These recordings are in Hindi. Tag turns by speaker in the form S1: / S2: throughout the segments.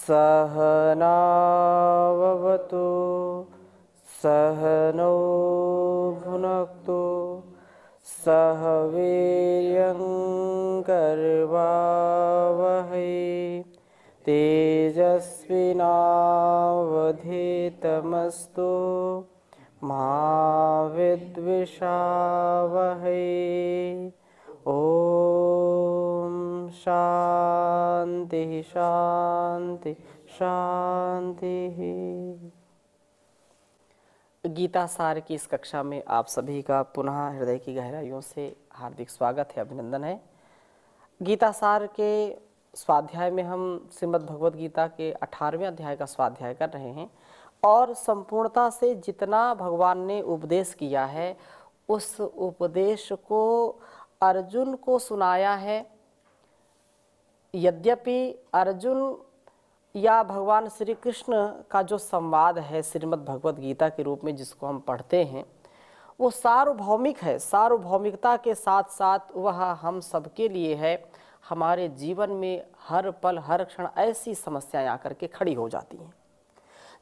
S1: सहनाववतु सहनौ भुनक्तु सह वीर्यङ्करवावहै तेजस्विनावधीतमस्तु मा विद्विषावहै। ओम शांति शांति शांति। गीता सार की इस कक्षा में आप सभी का पुनः हृदय की गहराइयों से हार्दिक स्वागत है, अभिनंदन है। गीता सार के स्वाध्याय में हम श्रीमद् भगवद गीता के 18वें अध्याय का स्वाध्याय कर रहे हैं और संपूर्णता से जितना भगवान ने उपदेश किया है उस उपदेश को अर्जुन को सुनाया है। यद्यपि अर्जुन या भगवान श्री कृष्ण का जो संवाद है श्रीमद् भगवद गीता के रूप में जिसको हम पढ़ते हैं वो सार्वभौमिक है। सार्वभौमिकता के साथ साथ वह हम सबके लिए है। हमारे जीवन में हर पल हर क्षण ऐसी समस्याएं आकर के खड़ी हो जाती हैं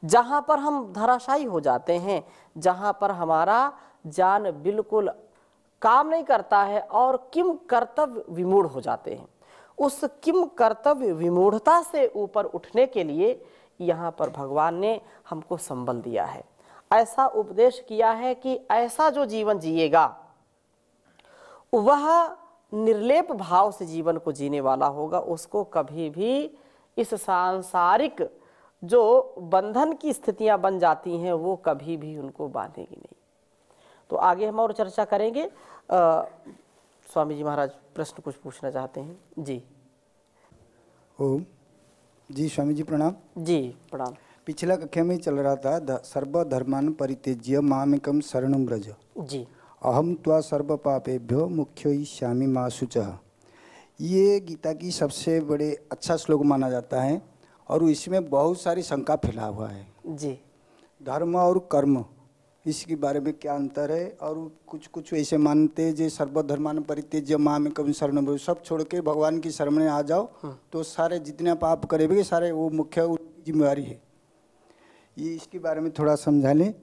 S1: जहाँ पर हम धराशायी हो जाते हैं, जहाँ पर हमारा जान बिल्कुल काम नहीं करता है और किम कर्तव्य विमूढ़ हो जाते हैं। उस किम कर्तव्य विमूढ़ता से ऊपर उठने के लिए यहाँ पर भगवान ने हमको संबल दिया है, ऐसा उपदेश किया है कि ऐसा जो जीवन जिएगा वह निर्लेप भाव से जीवन को जीने वाला होगा। उसको कभी भी इस सांसारिक जो बंधन की स्थितियां बन जाती हैं वो कभी भी उनको बांधेगी नहीं। तो आगे हम और चर्चा करेंगे। स्वामी जी महाराज प्रश्न कुछ पूछना चाहते हैं जी।
S2: ओम जी स्वामी जी प्रणाम।
S1: जी प्रणाम।
S2: पिछला कक्षा में चल रहा था सर्वधर्मान परित्यज्य मामेकं शरणं व्रज
S1: जी।
S2: अहम त्वा सर्व पापेभ्यो मुख्ययिष्यामि मा शुचः। ये गीता की सबसे बड़े अच्छा श्लोक माना जाता है और इसमें बहुत सारी शंका फैला हुआ है
S1: जी।
S2: धर्म और कर्म इसके बारे में क्या अंतर है, और कुछ ऐसे मानते हैं जो सर्वधर्मान परित्यज्य मामेकं शरणं व्रज, सब छोड़ के भगवान की शरण में आ जाओ तो सारे जितने पाप करेंगे सारे वो मुख्य जिम्मेवारी है। ये इसके बारे में थोड़ा समझा लें।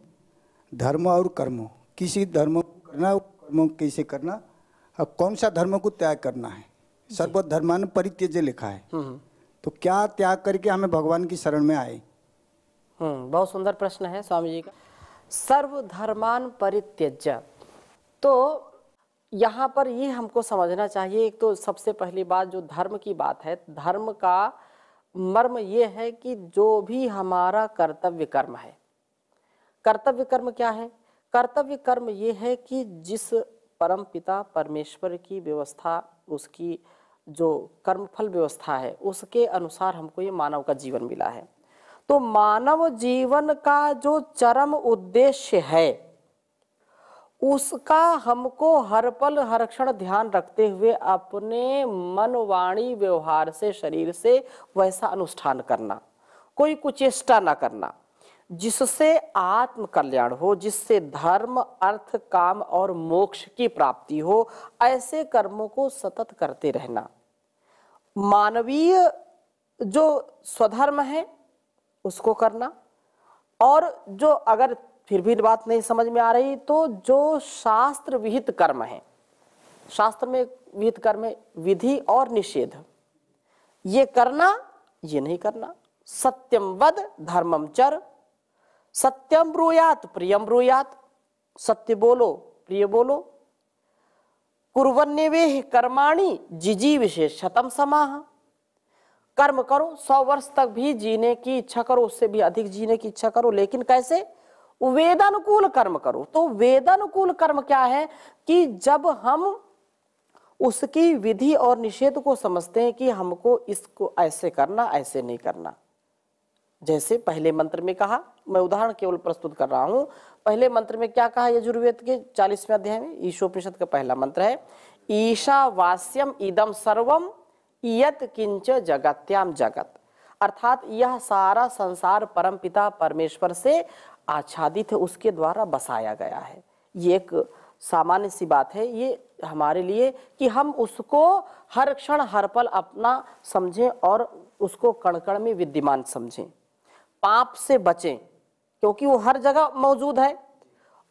S2: धर्म और कर्म, किसी धर्म को करना, कर्म कैसे करना और कौन सा धर्म को त्याग करना है। सर्वधर्मान परित्यज्य लिखा है तो क्या त्याग करके हमें भगवान की शरण में आए।
S1: बहुत सुंदर प्रश्न है स्वामी जी का। सर्वधर्मान परित्यज्य, तो यहाँ पर ये हमको समझना चाहिए। एक तो सबसे पहली बात जो धर्म की बात है, धर्म का मर्म ये है कि जो भी हमारा कर्तव्य कर्म है, कर्तव्य कर्म क्या है? कर्तव्य कर्म ये है कि जिस परम पिता परमेश्वर की व्यवस्था, उसकी जो कर्मफल व्यवस्था है उसके अनुसार हमको ये मानव का जीवन मिला है। तो मानव जीवन का जो चरम उद्देश्य है उसका हमको हर पल हर क्षण ध्यान रखते हुए अपने मन वाणी व्यवहार से शरीर से वैसा अनुष्ठान करना, कोई कुचेष्टा ना करना जिससे आत्म कल्याण हो, जिससे धर्म अर्थ काम और मोक्ष की प्राप्ति हो। ऐसे कर्मों को सतत करते रहना। मानवीय जो स्वधर्म है उसको करना, और जो अगर फिर भी बात नहीं समझ में आ रही तो जो शास्त्र विहित कर्म है, शास्त्र में विहित कर्म है विधि और निषेध, ये करना ये नहीं करना। सत्यम वद धर्मम चर, सत्यम ब्रूयात प्रियम ब्रूयात, सत्य बोलो प्रिय बोलो। कुर्वन्यवेह कर्माणि जिजी विशेषतम समाह, कर्म करो 100 वर्ष तक भी जीने की इच्छा करो, उससे भी अधिक जीने की इच्छा करो, लेकिन कैसे? वेदानुकूल कर्म करो। तो वेदानुकूल कर्म क्या है कि जब हम उसकी विधि और निषेध को समझते हैं कि हमको इसको ऐसे करना ऐसे नहीं करना। जैसे पहले मंत्र में कहा, मैं उदाहरण केवल प्रस्तुत कर रहा हूं, पहले मंत्र में क्या कहा यजुर्वेद के 40वें अध्याय में, ईशोपनिषद का पहला मंत्र है ईशावास्यम इदम सर्वम यत किंच जगत्याम जगत, अर्थात यह सारा संसार परमपिता परमेश्वर से आच्छादित है, उसके द्वारा बसाया गया है। ये एक सामान्य सी बात है, ये हमारे लिए कि हम उसको हर क्षण हर पल अपना समझें और उसको कण कण में विद्यमान समझें। पाप से बचें क्योंकि वो हर जगह मौजूद है।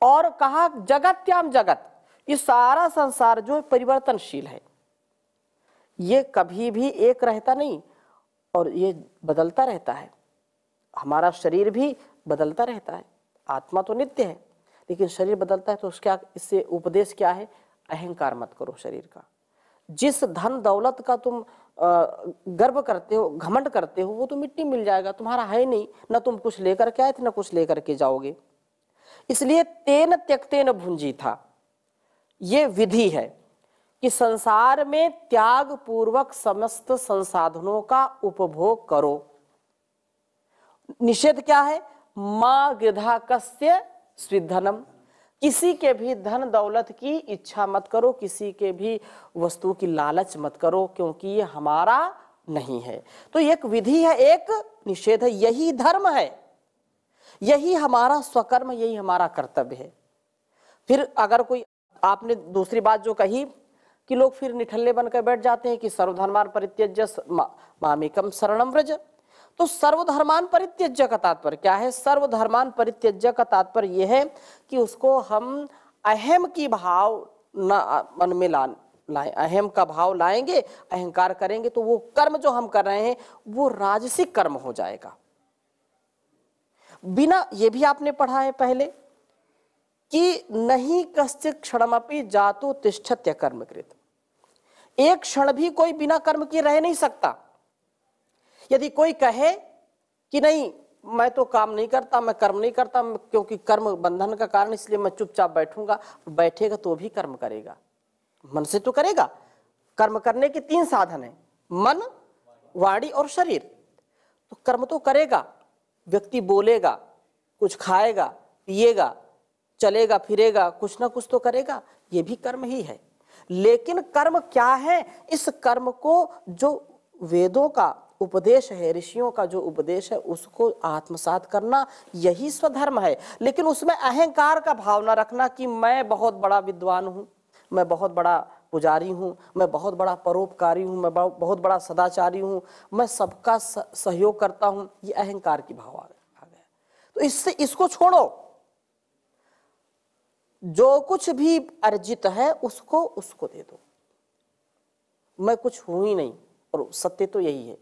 S1: और कहा जगत्याम जगत, ये सारा संसार जो है परिवर्तनशील है, ये कभी भी एक रहता नहीं और ये बदलता रहता है। हमारा शरीर भी बदलता रहता है, आत्मा तो नित्य है लेकिन शरीर बदलता है। तो क्या इससे उपदेश क्या है? अहंकार मत करो शरीर का। जिस धन दौलत का तुम गर्व करते हो, घमंड करते हो, वो तो मिट्टी मिल जाएगा, तुम्हारा है नहीं, ना तुम कुछ लेकर के आए थे ना कुछ लेकर के जाओगे। इसलिए तेन त्यक्तेन भुंजी था, ये विधि है कि संसार में त्याग पूर्वक समस्त संसाधनों का उपभोग करो। निषेध क्या है? मां गृधा कस्य स्विधनम, किसी के भी धन दौलत की इच्छा मत करो, किसी के भी वस्तु की लालच मत करो, क्योंकि ये हमारा नहीं है। तो एक विधि है, एक निषेध है। यही धर्म है, यही हमारा स्वकर्म, यही हमारा कर्तव्य है। फिर अगर कोई, आपने दूसरी बात जो कही कि लोग फिर निठल्ले बनकर बैठ जाते हैं कि सर्वधर्मान परित्यज्य मामेकम शरणम व्रज। तो सर्वधर्मान परित्यज्य का तात्पर्य क्या है? सर्वधर्मान परित्यज्य का तात्पर्य यह है कि उसको हम अहम की भाव मन में लाएं, अहम का भाव लाएंगे, अहंकार करेंगे तो वो कर्म जो हम कर रहे हैं वो राजसिक कर्म हो जाएगा। बिना, ये भी आपने पढ़ा है पहले कि नहीं कश्चित् क्षणमपि जातु तिष्ठत्य कर्मकृत, एक क्षण भी कोई बिना कर्म किए रह नहीं सकता। यदि कोई कहे कि नहीं मैं तो काम नहीं करता, मैं कर्म नहीं करता क्योंकि कर्म बंधन का कारण, इसलिए मैं चुपचाप बैठूंगा, बैठेगा तो भी कर्म करेगा, मन से तो करेगा। कर्म करने के 3 साधन हैं, मन, वाणी और शरीर। तो कर्म तो करेगा, व्यक्ति बोलेगा, कुछ खाएगा, पिएगा, चलेगा फिरेगा, कुछ ना कुछ तो करेगा, ये भी कर्म ही है। लेकिन कर्म क्या है? इस कर्म को जो वेदों का उपदेश है, ऋषियों का जो उपदेश है, उसको आत्मसात करना, यही स्वधर्म है। लेकिन उसमें अहंकार का भाव न रखना कि मैं बहुत बड़ा विद्वान हूँ, मैं बहुत बड़ा पुजारी हूँ, मैं बहुत बड़ा परोपकारी हूँ, मैं बहुत बड़ा सदाचारी हूँ, मैं सबका सहयोग करता हूँ। ये अहंकार की भाव आ गया। तो इससे इसको छोड़ो, जो कुछ भी अर्जित है उसको दे दो। मैं कुछ हूं ही नहीं, और सत्य तो यही है।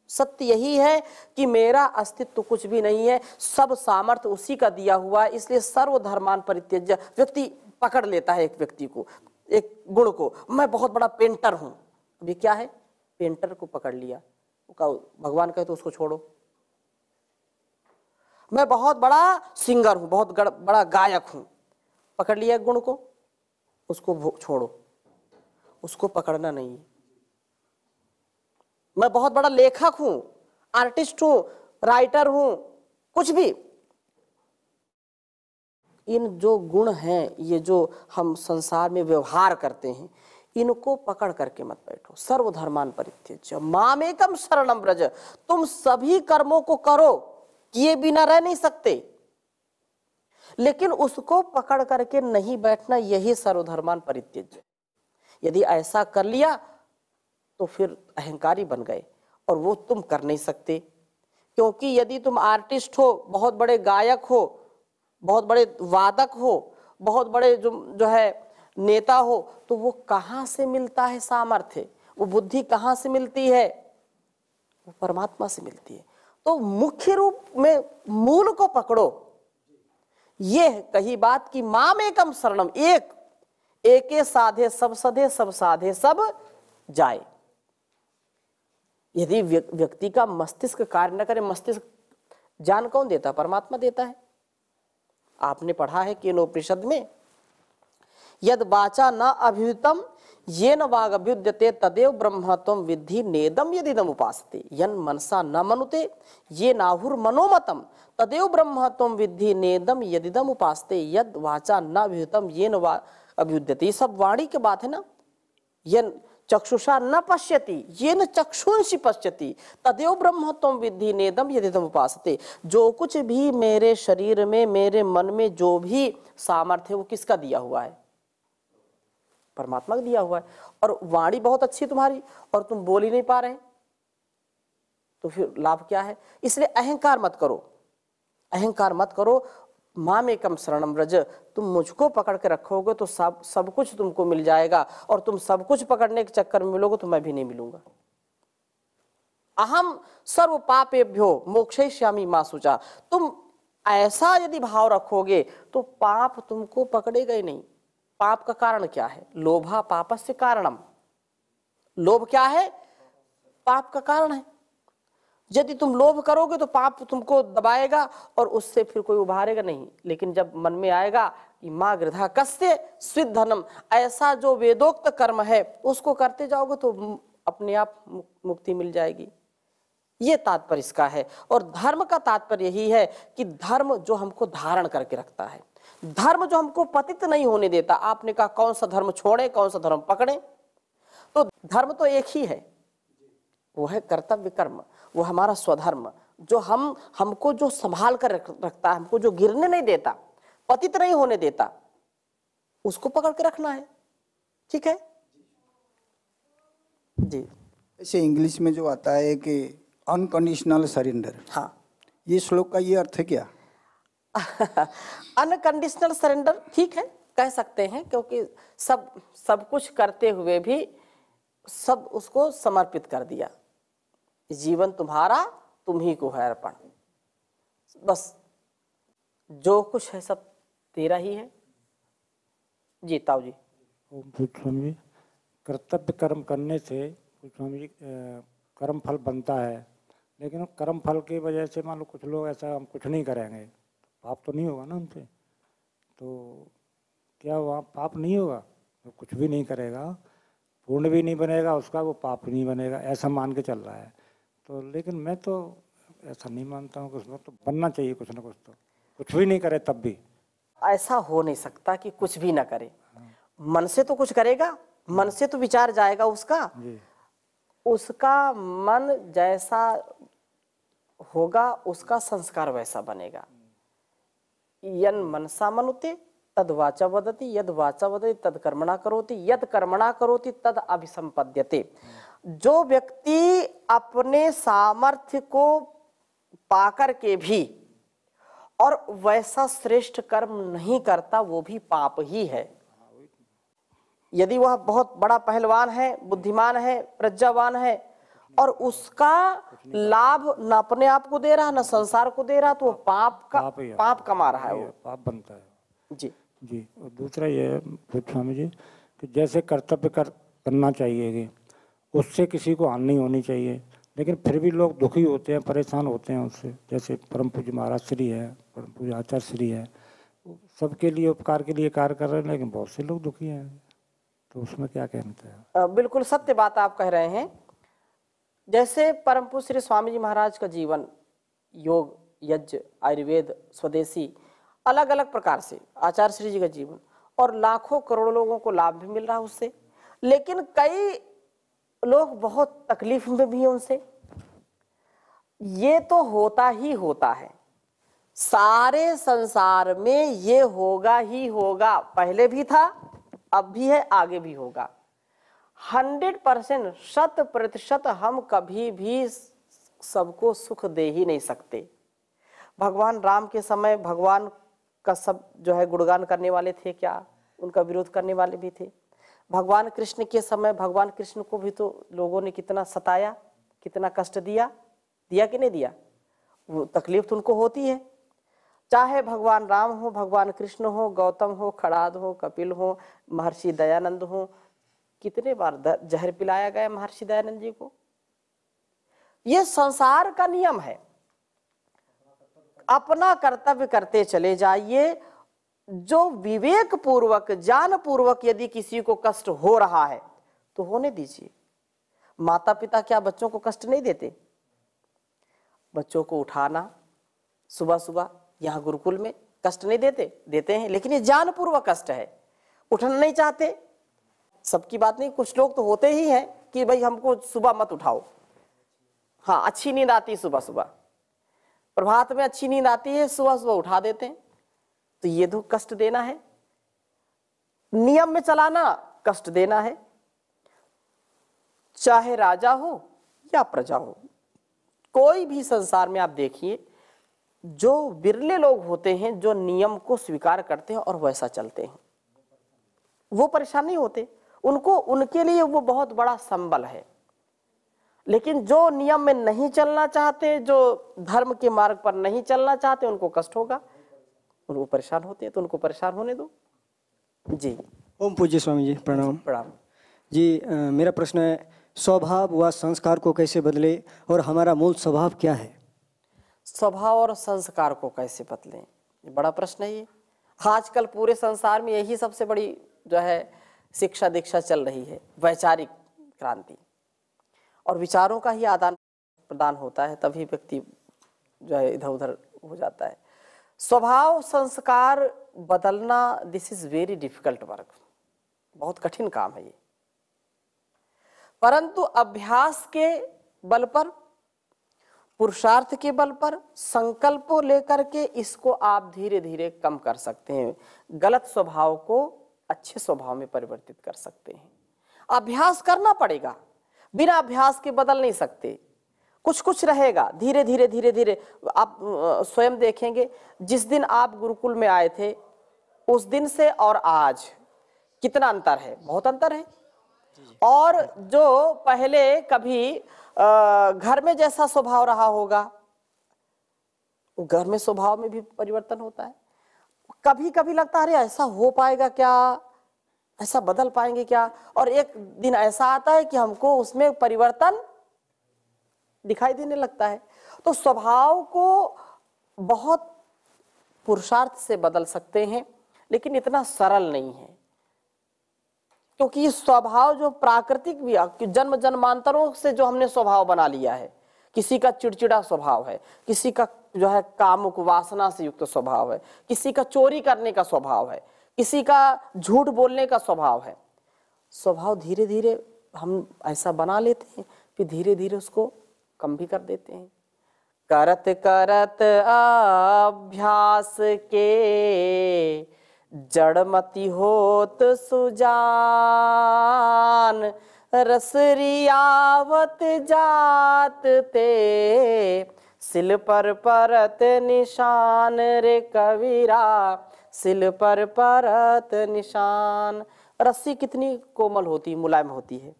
S1: सत्य यही है कि मेरा अस्तित्व कुछ भी नहीं है, सब सामर्थ्य उसी का दिया हुआ है। इसलिए सर्वधर्मान परित्यज्य, व्यक्ति पकड़ लेता है एक व्यक्ति को, एक गुण को, मैं बहुत बड़ा पेंटर हूं। अब ये क्या है? पेंटर को पकड़ लिया, भगवान कहे तो उसको छोड़ो। मैं बहुत बड़ा सिंगर हूं, बहुत बड़ा गायक हूं, पकड़ लिया गुण को, उसको छोड़ो, उसको पकड़ना नहीं है। मैं बहुत बड़ा लेखक हूं, आर्टिस्ट हूं, राइटर हूं, कुछ भी, इन जो गुण हैं, ये जो हम संसार में व्यवहार करते हैं, इनको पकड़ करके मत बैठो। सर्वधर्मान परित्यज्य मामेकम शरणम व्रज, तुम सभी कर्मों को करो, किए बिना रह नहीं सकते, लेकिन उसको पकड़ करके नहीं बैठना, यही सर्वधर्मान परित्यज्य। यदि ऐसा कर लिया तो फिर अहंकारी बन गए, और वो तुम कर नहीं सकते। क्योंकि यदि तुम आर्टिस्ट हो, बहुत बड़े गायक हो, बहुत बड़े वादक हो, बहुत बड़े जो है नेता हो, तो वो कहाँ से मिलता है सामर्थ्य? वो बुद्धि कहाँ से मिलती है? वो परमात्मा से मिलती है। तो मुख्य रूप में मूल को पकड़ो। ये कही बात कि मामेकम शरणम, एक साधे सब सधे, सब साधे सब जाए। यदि व्यक्ति का मस्तिष्क कार्य न करे, मस्तिष्क ज्ञान कौन देता? परमात्मा देता है। आपने पढ़ा है कि उपनिषद में, यद वाचा न अभ्युतम येन वाग अभ्युद्यते तदेव ब्रह्म त्वं विद्धि नेदम यदिदम उपासते, यन मनसा न मनुते ये नाहुर मनोमतम तदेव ब्रह्म त्वं विद्धि नेदम यदिदम उपासते, यद वाचा न अभ्युतम येन वाग अभ्युद्यते। ये सब वाणी की बात है ना। यन चक्षुषा न पश्यति येन चक्षुंषि पश्यति तदेव ब्रह्म त्वं विद्धि नेदम यदिदम उपासते। जो कुछ भी मेरे शरीर में, मेरे मन में जो भी सामर्थ्य है, वो किसका दिया हुआ है? परमात्मा का दिया हुआ है। और वाणी बहुत अच्छी तुम्हारी और तुम बोल ही नहीं पा रहे, तो फिर लाभ क्या है? इसलिए अहंकार मत करो, अहंकार मत करो। मामेकम शरणम व्रज, तुम मुझको पकड़ के रखोगे तो सब कुछ तुमको मिल जाएगा, और तुम सब कुछ पकड़ने के चक्कर में मिलोगे तो मैं भी नहीं मिलूंगा। अहम सर्व पापेभ्यो मोक्षयिष्यामि मा शुचा, तुम ऐसा यदि भाव रखोगे तो पाप तुमको पकड़ेगा ही नहीं। पाप का कारण क्या है? लोभा पापस्य कारणम, लोभ क्या है? पाप का कारण है। यदि तुम लोभ करोगे तो पाप तुमको दबाएगा और उससे फिर कोई उभारेगा नहीं। लेकिन जब मन में आएगा कि माँ गृधा कस्य स्वित धनम, ऐसा जो वेदोक्त कर्म है उसको करते जाओगे तो अपने आप मुक्ति मिल जाएगी। ये तात्पर्य इसका है। और धर्म का तात्पर्य यही है कि धर्म जो हमको धारण करके रखता है, धर्म जो हमको पतित नहीं होने देता। आपने कहा कौन सा धर्म छोड़े, कौन सा धर्म पकड़े, तो धर्म तो एक ही है, वो है कर्तव्य कर्म, वो हमारा स्वधर्म, जो हमको जो संभाल कर रखता है, हमको जो गिरने नहीं देता, पतित नहीं होने देता, उसको पकड़ के रखना है। ठीक है जी।
S2: ऐसे इंग्लिश में जो आता है कि अनकंडीशनल सरेंडर,
S1: हाँ,
S2: ये श्लोक का ये अर्थ है क्या?
S1: अनकंडीशनल सरेंडर ठीक है, कह सकते हैं, क्योंकि सब कुछ करते हुए भी सब उसको समर्पित कर दिया। जीवन तुम्हारा, तुम ही को है अर्पण, बस जो कुछ है सब तेरा ही है। जी ताऊ जी।
S3: स्वामी जी, कर्तव्य कर्म करने से स्वामी जी कर्म फल बनता है, लेकिन कर्म फल की वजह से मान लो कुछ लोग ऐसा हम कुछ नहीं करेंगे, पाप तो नहीं होगा ना उनसे, तो क्या वहाँ पाप नहीं होगा? तो कुछ भी नहीं करेगा, पूर्ण भी नहीं बनेगा उसका, वो पाप नहीं बनेगा, ऐसा मान के चल रहा है। तो लेकिन मैं तो ऐसा नहीं मानता हूँ कि उसमें तो बनना चाहिए कुछ ना कुछ, तो कुछ भी नहीं करे तब भी।
S1: ऐसा हो नहीं सकता कि कुछ भी ना करे, मन से तो कुछ करेगा, मन से तो विचार जाएगा उसका
S3: जी।
S1: उसका मन जैसा होगा उसका संस्कार वैसा बनेगा। यन मनसा मनुते तद वाचा वदति, यद वाचा वदति तद कर्मणा करोति, यद कर्मणा करोति तद अभिसंपद्यते। जो व्यक्ति अपने सामर्थ्य को पाकर के भी और वैसा श्रेष्ठ कर्म नहीं करता, वो भी पाप ही है। यदि वह बहुत बड़ा पहलवान है, बुद्धिमान है, प्रज्ञावान है और उसका लाभ न अपने आप को दे रहा न संसार को दे रहा, तो वो पाप कमा रहा है, वो
S3: पाप बनता है।
S1: जी
S3: जी। और दूसरा ये स्वामी जी कि जैसे कर्तव्य करना चाहिए कि उससे किसी को हानि नहीं होनी चाहिए, लेकिन फिर भी लोग दुखी होते हैं, परेशान होते हैं उससे। जैसे परम पूज्य महाराज श्री है, परम पूज्य आचार्य श्री है, सबके लिए उपकार के लिए कार्य कर रहे हैं, लेकिन बहुत से लोग दुखी हैं, तो उसमें क्या कहना है?
S1: बिल्कुल सत्य बात आप कह रहे हैं। जैसे परम पूज्य श्री स्वामी जी महाराज का जीवन, योग, यज्ञ, आयुर्वेद, स्वदेशी, अलग अलग प्रकार से आचार्य श्री जी का जीवन, और लाखों करोड़ों लोगों को लाभ भी मिल रहा है उससे, लेकिन कई लोग बहुत तकलीफ में भी हैं उनसे। ये तो होता ही होता है, सारे संसार में ये होगा ही होगा, पहले भी था, अब भी है, आगे भी होगा। 100%, 100% हम कभी भी सबको सुख दे ही नहीं सकते। भगवान राम के समय भगवान का सब जो है गुणगान करने वाले थे क्या? उनका विरोध करने वाले भी थे। भगवान कृष्ण के समय भगवान कृष्ण को भी तो लोगों ने कितना सताया, कितना कष्ट दिया कि नहीं दिया? वो तकलीफ तो उनको होती है। चाहे भगवान राम हो, भगवान कृष्ण हो, गौतम हो, खड़ाद हो, कपिल हो, महर्षि दयानंद हो, कितने बार जहर पिलाया गया महर्षि दयानंद जी को। ये संसार का नियम है, अपना कर्तव्य करते चले जाइए। जो विवेक पूर्वक, ज्ञान पूर्वक यदि किसी को कष्ट हो रहा है तो होने दीजिए। माता पिता क्या बच्चों को कष्ट नहीं देते? बच्चों को उठाना सुबह सुबह यहाँ गुरुकुल में कष्ट नहीं देते? देते हैं, लेकिन ये ज्ञान पूर्वक कष्ट है, उठना नहीं चाहते। सबकी बात नहीं, कुछ लोग तो होते ही हैं कि भाई हमको सुबह मत उठाओ। हाँ, अच्छी नींद आती है सुबह सुबह, प्रभात में अच्छी नींद आती है, सुबह सुबह उठा देते हैं, तो ये तो कष्ट देना है। नियम में चलाना, कष्ट देना है, चाहे राजा हो या प्रजा हो। कोई भी संसार में आप देखिए, जो बिरले लोग होते हैं जो नियम को स्वीकार करते हैं और वैसा चलते हैं, वो परेशान नहीं होते। उनको, उनके लिए वो बहुत बड़ा संबल है। लेकिन जो नियम में नहीं चलना चाहते, जो धर्म के मार्ग पर नहीं चलना चाहते, उनको कष्ट होगा, उनको परेशान होते हैं, तो उनको परेशान होने दो। जी।
S4: ओम पूज्य स्वामी जी, प्रणाम।
S1: प्रणाम
S4: जी। मेरा प्रश्न है, स्वभाव व संस्कार को कैसे बदले और हमारा मूल स्वभाव क्या है?
S1: स्वभाव और संस्कार को कैसे बदलें, ये बड़ा प्रश्न है। ये आजकल पूरे संसार में यही सबसे बड़ी जो है शिक्षा दीक्षा चल रही है, वैचारिक क्रांति, और विचारों का ही आदान प्रदान होता है, तभी व्यक्ति जो है इधर उधर हो जाता है। स्वभाव संस्कार बदलना, this is very difficult work, बहुत कठिन काम है ये। परंतु अभ्यास के बल पर, पुरुषार्थ के बल पर, संकल्प लेकर के इसको आप धीरे धीरे कम कर सकते हैं। गलत स्वभाव को अच्छे स्वभाव में परिवर्तित कर सकते हैं। अभ्यास करना पड़ेगा, बिना अभ्यास के बदल नहीं सकते। कुछ कुछ रहेगा, धीरे धीरे धीरे धीरे आप स्वयं देखेंगे। जिस दिन आप गुरुकुल में आए थे, उस दिन से और आज कितना अंतर है, बहुत अंतर है। और जो पहले कभी घर में जैसा स्वभाव रहा होगा, घर में स्वभाव में भी परिवर्तन होता है। कभी कभी लगता है अरे ऐसा हो पाएगा क्या, ऐसा बदल पाएंगे क्या, और एक दिन ऐसा आता है कि हमको उसमें परिवर्तन दिखाई देने लगता है। तो स्वभाव को बहुत पुरुषार्थ से बदल सकते हैं, लेकिन इतना सरल नहीं है, क्योंकि ये स्वभाव जो प्राकृतिक भी जन्म जन्मांतरों से जो हमने स्वभाव बना लिया है, किसी का चिड़चिड़ा स्वभाव है, किसी का जो है कामुक वासना से युक्त स्वभाव है, किसी का चोरी करने का स्वभाव है, किसी का झूठ बोलने का स्वभाव है। स्वभाव धीरे धीरे हम ऐसा बना लेते हैं, फिर धीरे धीरे उसको कम भी कर देते हैं। करत करत अभ्यास के, जड़मति होत सुजान, रसरियावत जात ते, सिल पर परत निशान रे कबीरा, सिल पर परत निशान। रस्सी कितनी कोमल होती, मुलायम होती है,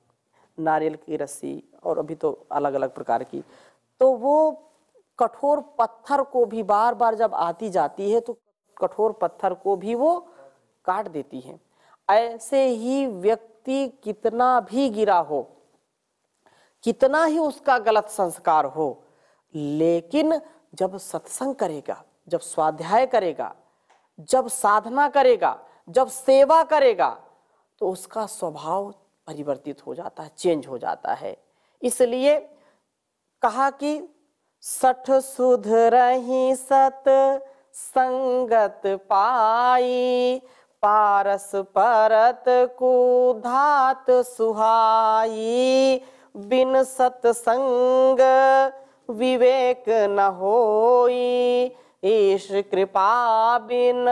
S1: नारियल की रस्सी, और अभी तो अलग अलग प्रकार की। तो वो कठोर पत्थर को भी बार बार जब आती जाती है, तो कठोर पत्थर को भी वो काट देती है। ऐसे ही व्यक्ति कितना भी गिरा हो, कितना ही उसका गलत संस्कार हो, लेकिन जब सत्संग करेगा, जब स्वाध्याय करेगा, जब साधना करेगा, जब सेवा करेगा, तो उसका स्वभाव परिवर्तित हो जाता है, चेंज हो जाता है। इसलिए कहा कि सठ सुधरहि सत संगत पाई, पारस परत कुधात सुहाई, बिन सत्संग विवेक न होई, ईश कृपा बिन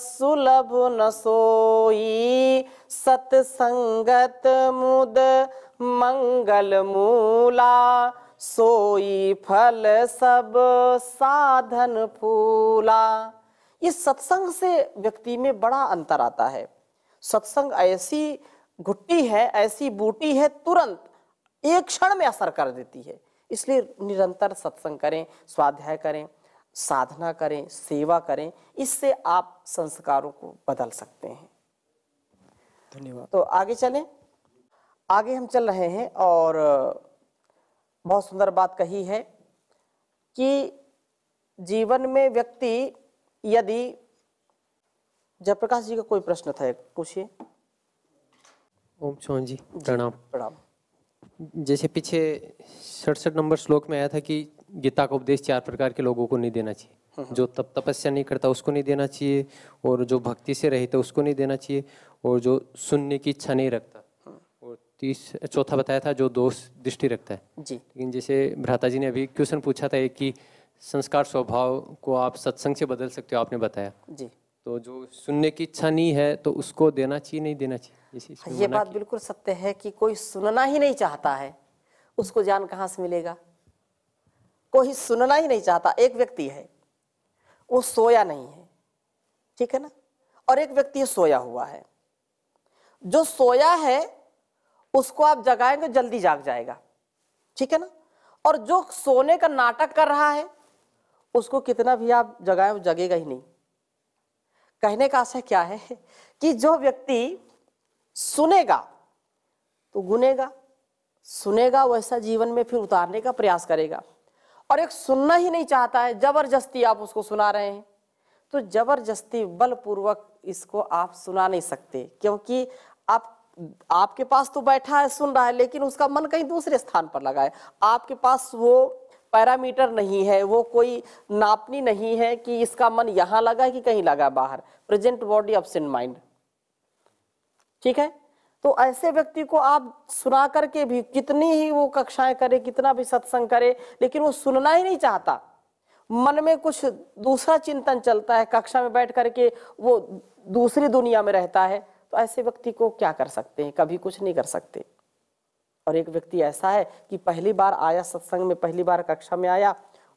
S1: सुलभ न सोई, सत्संगत मुद मंगल मूला, सोई फल सब साधन फूला। इस सत्संग से व्यक्ति में बड़ा अंतर आता है। सत्संग ऐसी घुट्टी है, ऐसी बूटी है, तुरंत एक क्षण में असर कर देती है। इसलिए निरंतर सत्संग करें, स्वाध्याय करें, साधना करें, सेवा करें, इससे आप संस्कारों को बदल सकते हैं।
S4: धन्यवाद।
S1: तो आगे चलें। आगे हम चल रहे हैं और बहुत सुंदर बात कही है कि जीवन में व्यक्ति, यदि जयप्रकाश जी का कोई प्रश्न था, पूछिए।
S5: ओम चौहान जी, प्रणाम।
S1: प्रणाम।
S5: जैसे पीछे 67 नंबर श्लोक में आया था कि गीता का उपदेश 4 प्रकार के लोगों को नहीं देना चाहिए। जो तपस्या नहीं करता उसको नहीं देना चाहिए, और जो भक्ति से रहित है उसको नहीं देना चाहिए, और जो सुनने की इच्छा नहीं रखता, और चौथा बताया था जो दोष दृष्टि रखता है
S1: जी।
S5: लेकिन जैसे भ्राता जी ने अभी क्वेश्चन पूछा था एक कि संस्कार स्वभाव को आप सत्संग से बदल सकते हो, आपने बताया।
S1: जी।
S5: तो जो सुनने की इच्छा नहीं है तो उसको देना चाहिए नहीं देना चाहिए, जैसे इसमें
S1: ये
S5: मना
S1: बात बिल्कुल सत्य है कि कोई सुनना ही नहीं चाहता है, उसको ज्ञान कहाँ से मिलेगा? कोई सुनना ही नहीं चाहता। एक व्यक्ति है वो सोया नहीं है, ठीक है ना, और एक व्यक्ति सोया हुआ है। जो सोया है उसको आप जगाएंगे जल्दी जाग जाएगा, ठीक है ना, और जो सोने का नाटक कर रहा है उसको कितना भी आप जगाएं वो जगेगा ही नहीं। कहने का आशय क्या है कि जो व्यक्ति सुनेगा तो गुनेगा, सुनेगा वैसा जीवन में फिर उतारने का प्रयास करेगा। और एक सुनना ही नहीं चाहता है, जबरदस्ती आप उसको सुना रहे हैं, तो जबरदस्ती बलपूर्वक इसको आप सुना नहीं सकते, क्योंकि आपके पास तो बैठा है सुन रहा है, लेकिन उसका मन कहीं दूसरे स्थान पर लगा है। आपके पास वो पैरामीटर नहीं है, वो कोई नापनी नहीं है कि इसका मन यहां लगा है कि कहीं लगा बाहर। प्रेजेंट बॉडी एब्सेंट माइंड, ठीक है। तो ऐसे व्यक्ति को आप सुना करके भी कितनी ही वो कक्षाएं करे, कितना भी सत्संग करे, लेकिन वो सुनना ही नहीं चाहता। मन में कुछ दूसरा चिंतन चलता है, कक्षा में बैठ करके वो दूसरी दुनिया में रहता है। तो ऐसे व्यक्ति को क्या कर सकते हैं? कभी कुछ नहीं कर सकते। और एक व्यक्ति ऐसा है कि पहली बार आया सत्संग में, पहली बार कक्षा में आया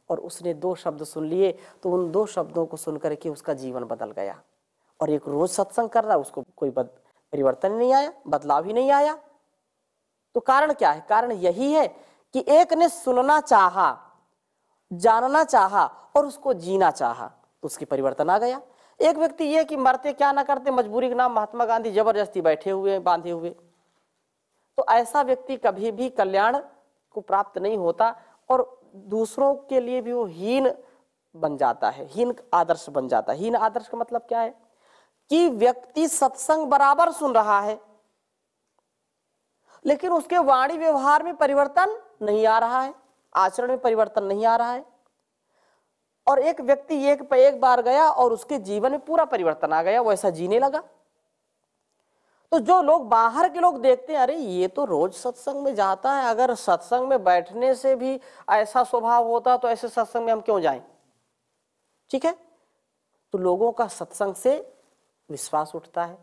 S1: और उसने 2 शब्द सुन लिए, तो उन 2 शब्दों को सुन करके उसका जीवन बदल गया। और एक रोज सत्संग कर रहा है, उसको कोई परिवर्तन नहीं आया, बदलाव ही नहीं आया। तो कारण क्या है? कारण यही है कि एक ने सुनना चाहा, जानना चाहा और उसको जीना चाहा, तो उसके परिवर्तन आ गया। एक व्यक्ति ये कि मरते क्या ना करते, मजबूरी के नाम महात्मा गांधी जबरदस्ती बैठे हुए बांधे हुए, तो ऐसा व्यक्ति कभी भी कल्याण को प्राप्त नहीं होता और दूसरों के लिए भी वो हीन बन जाता है, हीन आदर्श बन जाता है। हीन आदर्श का मतलब क्या है कि व्यक्ति सत्संग बराबर सुन रहा है, लेकिन उसके वाणी व्यवहार में परिवर्तन नहीं आ रहा है, आचरण में परिवर्तन नहीं आ रहा है। और एक व्यक्ति एक बार गया और उसके जीवन में पूरा परिवर्तन आ गया, वो ऐसा जीने लगा। तो जो लोग बाहर के लोग देखते हैं, अरे ये तो रोज सत्संग में जाता है, अगर सत्संग में बैठने से भी ऐसा स्वभाव होता तो ऐसे सत्संग में हम क्यों जाएं, ठीक है। तो लोगों का सत्संग से विश्वास उठता है,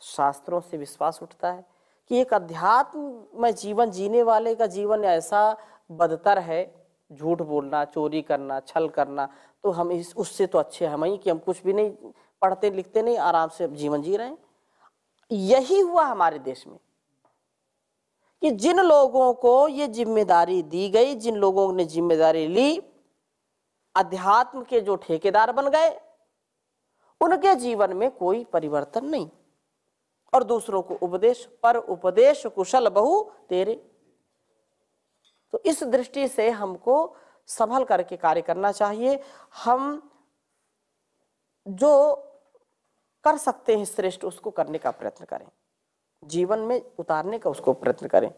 S1: शास्त्रों से विश्वास उठता है कि एक अध्यात्म में जीवन जीने वाले का जीवन ऐसा बदतर है, झूठ बोलना, चोरी करना, छल करना, तो हम उससे तो अच्छे हम ही कि हम कुछ भी नहीं पढ़ते लिखते नहीं, आराम से जीवन जी रहे हैं। यही हुआ हमारे देश में कि जिन लोगों को ये जिम्मेदारी दी गई, जिन लोगों ने जिम्मेदारी ली, अध्यात्म के जो ठेकेदार बन गए, उनके जीवन में कोई परिवर्तन नहीं। और दूसरों को उपदेश पर उपदेश कुशल बहु तेरे। तो इस दृष्टि से हमको संभल करके कार्य करना चाहिए। हम जो कर सकते हैं श्रेष्ठ, उसको करने का प्रयत्न करें, जीवन में उतारने का उसको प्रयत्न करें।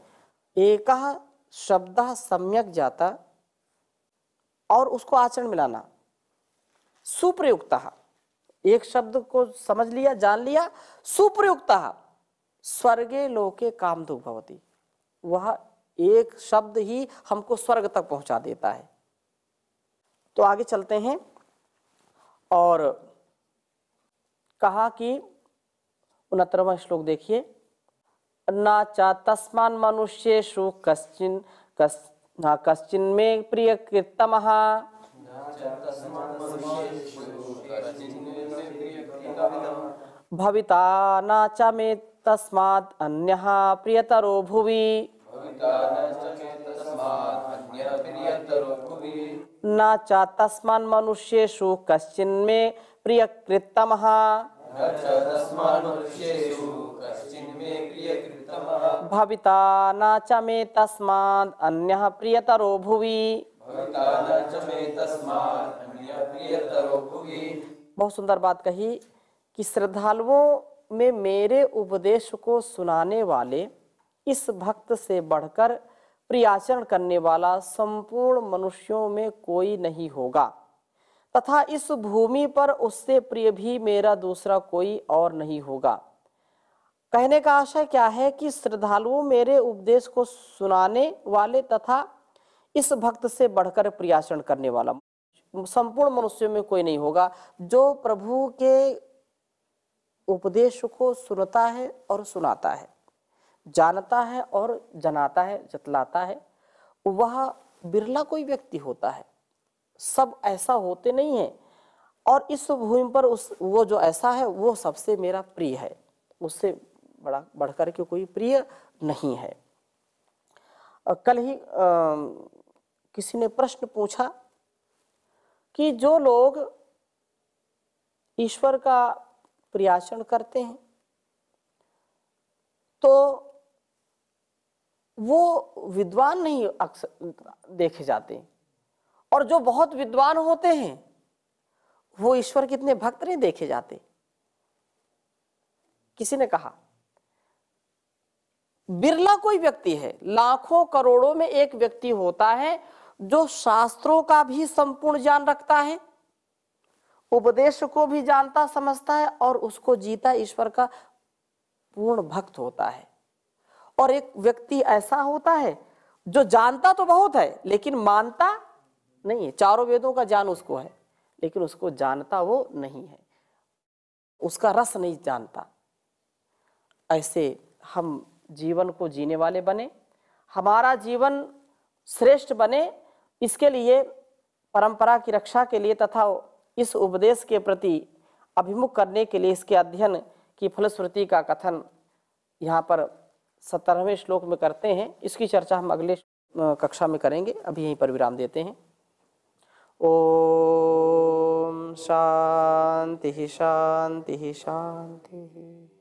S1: एकः शब्दः सम्यक जाता, और उसको आचरण में लाना। सुप्रयुक्तः, एक शब्द को समझ लिया, जान लिया, सुप्रयुक्तः स्वर्गे लोके कामधुक् भवति। वह एक शब्द ही हमको स्वर्ग तक पहुंचा देता है। तो आगे चलते हैं और कहा कि 69वां श्लोक देखिए, ना चा तस्मान् मनुष्येषु कश्चिन में प्रिय कृतमः भविता न च मे तस्मात् अन्यः प्रियतरो भुवि। न च तस्मान् मनुष्येषु कश्चिन में प्रिय कृतमः भविता न च मे तस्मात् अन्यः प्रियतरो भुवि। बहुत सुंदर बात कही कि श्रद्धालुओं में मेरे उपदेश को सुनाने वाले इस भक्त से बढ़कर प्रियाचरण करने वाला संपूर्ण मनुष्यों में कोई नहीं होगा, तथा इस भूमि पर उससे प्रिय भी मेरा दूसरा कोई और नहीं होगा। कहने का आशय क्या है कि श्रद्धालुओं मेरे उपदेश को सुनाने वाले तथा इस भक्त से बढ़कर प्रियाचरण करने वाला संपूर्ण मनुष्यों में कोई नहीं होगा। जो प्रभु के उपदेश को सुनता है और सुनाता है, जानता है और जनाता है, जतलाता है, वह बिरला कोई व्यक्ति होता है। सब ऐसा होते नहीं है, और इस भूमि पर वो जो ऐसा है वो सबसे मेरा प्रिय है, उससे बड़ा बढ़कर के कोई प्रिय नहीं है। कल ही किसी ने प्रश्न पूछा कि जो लोग ईश्वर का प्रियाचरण करते हैं तो वो विद्वान नहीं अक्सर देखे जाते, और जो बहुत विद्वान होते हैं वो ईश्वर के इतने भक्त नहीं देखे जाते। किसी ने कहा बिरला कोई व्यक्ति है, लाखों करोड़ों में एक व्यक्ति होता है जो शास्त्रों का भी संपूर्ण ज्ञान रखता है, उपदेश को भी जानता समझता है और उसको जीता ईश्वर का पूर्ण भक्त होता है। और एक व्यक्ति ऐसा होता है जो जानता तो बहुत है लेकिन मानता नहीं है। चारों वेदों का ज्ञान उसको है लेकिन उसको जानता वो नहीं है, उसका रस नहीं जानता। ऐसे हम जीवन को जीने वाले बने, हमारा जीवन श्रेष्ठ बने, इसके लिए परंपरा की रक्षा के लिए तथा इस उपदेश के प्रति अभिमुख करने के लिए इसके अध्ययन की फलश्रुति का कथन यहाँ पर 17वें श्लोक में करते हैं। इसकी चर्चा हम अगले कक्षा में करेंगे। अभी यहीं पर विराम देते हैं। ओम शांति शांति शांति।